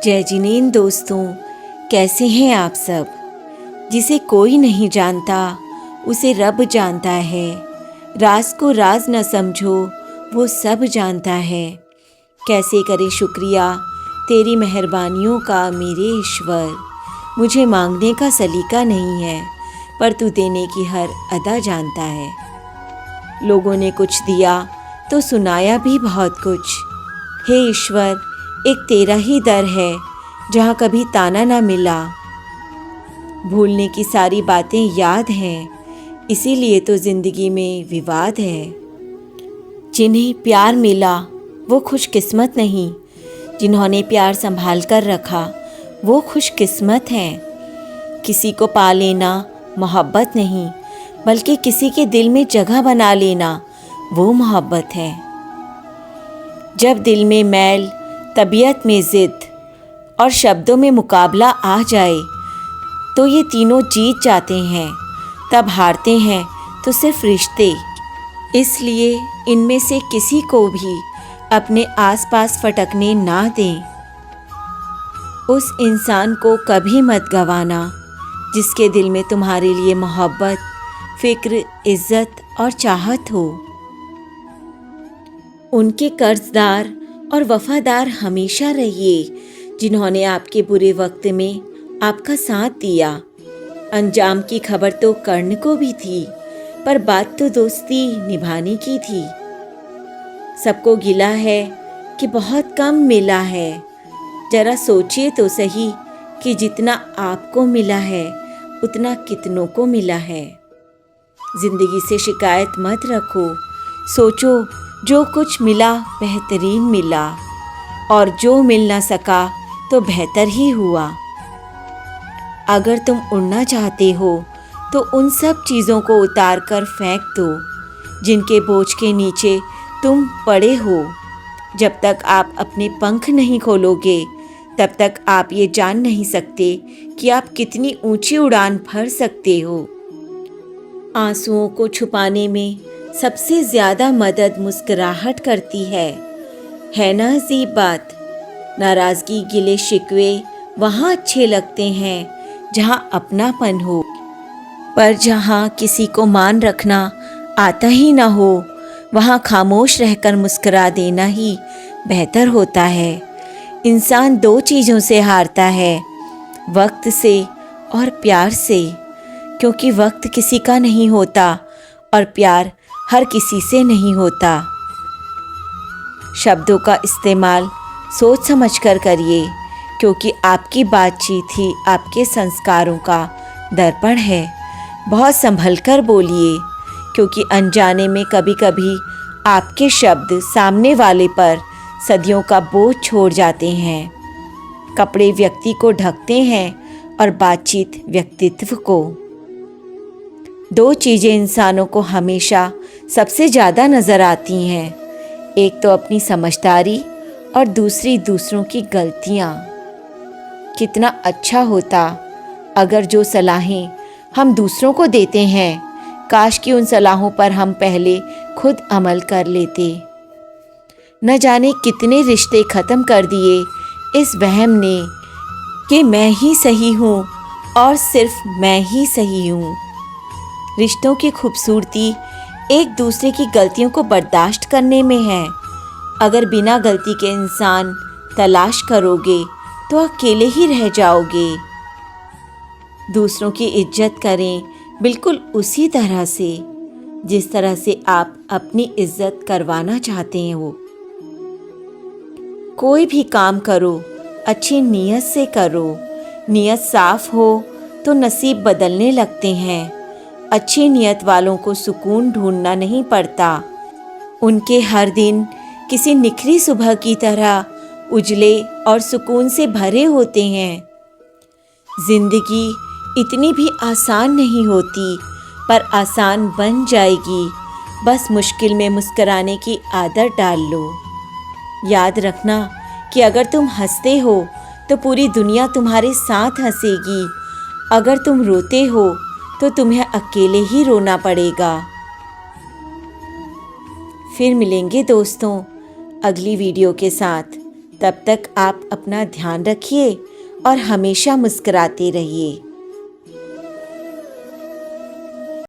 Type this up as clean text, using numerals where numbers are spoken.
जय जिनेंद्र दोस्तों, कैसे हैं आप सब। जिसे कोई नहीं जानता उसे रब जानता है। राज को राज न समझो, वो सब जानता है। कैसे करे शुक्रिया तेरी मेहरबानियों का मेरे ईश्वर। मुझे मांगने का सलीका नहीं है, पर तू देने की हर अदा जानता है। लोगों ने कुछ दिया तो सुनाया भी बहुत कुछ। हे ईश्वर, एक तेरा ही दर है जहाँ कभी ताना ना मिला। भूलने की सारी बातें याद हैं, इसीलिए तो ज़िंदगी में विवाद है। जिन्हें प्यार मिला वो खुशकिस्मत नहीं, जिन्होंने प्यार संभाल कर रखा वो खुशकिस्मत हैं। किसी को पा लेना मोहब्बत नहीं, बल्कि किसी के दिल में जगह बना लेना वो मोहब्बत है। जब दिल में मैल, तबीयत में ज़िद और शब्दों में मुकाबला आ जाए तो ये तीनों जीत जाते हैं। तब हारते हैं तो सिर्फ रिश्ते। इसलिए इनमें से किसी को भी अपने आसपास फटकने ना दें। उस इंसान को कभी मत गंवाना जिसके दिल में तुम्हारे लिए मोहब्बत, फिक्र, इज्जत और चाहत हो। उनके कर्जदार और वफादार हमेशा रहिए जिन्होंने आपके बुरे वक्त में आपका साथ दिया। अंजाम की खबर तो कर्ण को भी थी, पर बात तो दोस्ती निभाने की थी। सबको गिला है कि बहुत कम मिला है। जरा सोचिए तो सही कि जितना आपको मिला है उतना कितनों को मिला है। जिंदगी से शिकायत मत रखो, सोचो जो कुछ मिला बेहतरीन मिला, और जो मिल ना सका तो बेहतर ही हुआ। अगर तुम उड़ना चाहते हो तो उन सब चीज़ों को उतार कर फेंक दो जिनके बोझ के नीचे तुम पड़े हो। जब तक आप अपने पंख नहीं खोलोगे तब तक आप ये जान नहीं सकते कि आप कितनी ऊंची उड़ान भर सकते हो। आंसुओं को छुपाने में सबसे ज़्यादा मदद मुस्कुराहट करती है ना अजीब बात। नाराज़गी, गिले शिकवे वहाँ अच्छे लगते हैं जहाँ अपनापन हो, पर जहाँ किसी को मान रखना आता ही ना हो वहाँ खामोश रहकर मुस्कुरा देना ही बेहतर होता है। इंसान दो चीज़ों से हारता है, वक्त से और प्यार से, क्योंकि वक्त किसी का नहीं होता और प्यार हर किसी से नहीं होता। शब्दों का इस्तेमाल सोच समझ कर करिए, क्योंकि आपकी बातचीत ही आपके संस्कारों का दर्पण है। बहुत संभल कर बोलिए, क्योंकि अनजाने में कभी कभी आपके शब्द सामने वाले पर सदियों का बोझ छोड़ जाते हैं। कपड़े व्यक्ति को ढकते हैं और बातचीत व्यक्तित्व को। दो चीज़ें इंसानों को हमेशा सबसे ज़्यादा नज़र आती हैं, एक तो अपनी समझदारी और दूसरी दूसरों की गलतियाँ। कितना अच्छा होता अगर जो सलाहें हम दूसरों को देते हैं, काश कि उन सलाहों पर हम पहले खुद अमल कर लेते। न जाने कितने रिश्ते ख़त्म कर दिए इस वहम ने कि मैं ही सही हूँ और सिर्फ मैं ही सही हूँ। रिश्तों की खूबसूरती एक दूसरे की गलतियों को बर्दाश्त करने में है। अगर बिना गलती के इंसान तलाश करोगे तो अकेले ही रह जाओगे। दूसरों की इज्जत करें बिल्कुल उसी तरह से जिस तरह से आप अपनी इज्जत करवाना चाहते हो। कोई भी काम करो अच्छी नीयत से करो। नीयत साफ हो तो नसीब बदलने लगते हैं। अच्छी नीयत वालों को सुकून ढूंढना नहीं पड़ता। उनके हर दिन किसी निखरी सुबह की तरह उजले और सुकून से भरे होते हैं। जिंदगी इतनी भी आसान नहीं होती, पर आसान बन जाएगी। बस मुश्किल में मुस्कुराने की आदत डाल लो। याद रखना कि अगर तुम हंसते हो तो पूरी दुनिया तुम्हारे साथ हंसेगी। अगर तुम रोते हो तो तुम्हें अकेले ही रोना पड़ेगा। फिर मिलेंगे दोस्तों अगली वीडियो के साथ। तब तक आप अपना ध्यान रखिए और हमेशा मुस्कुराते रहिए।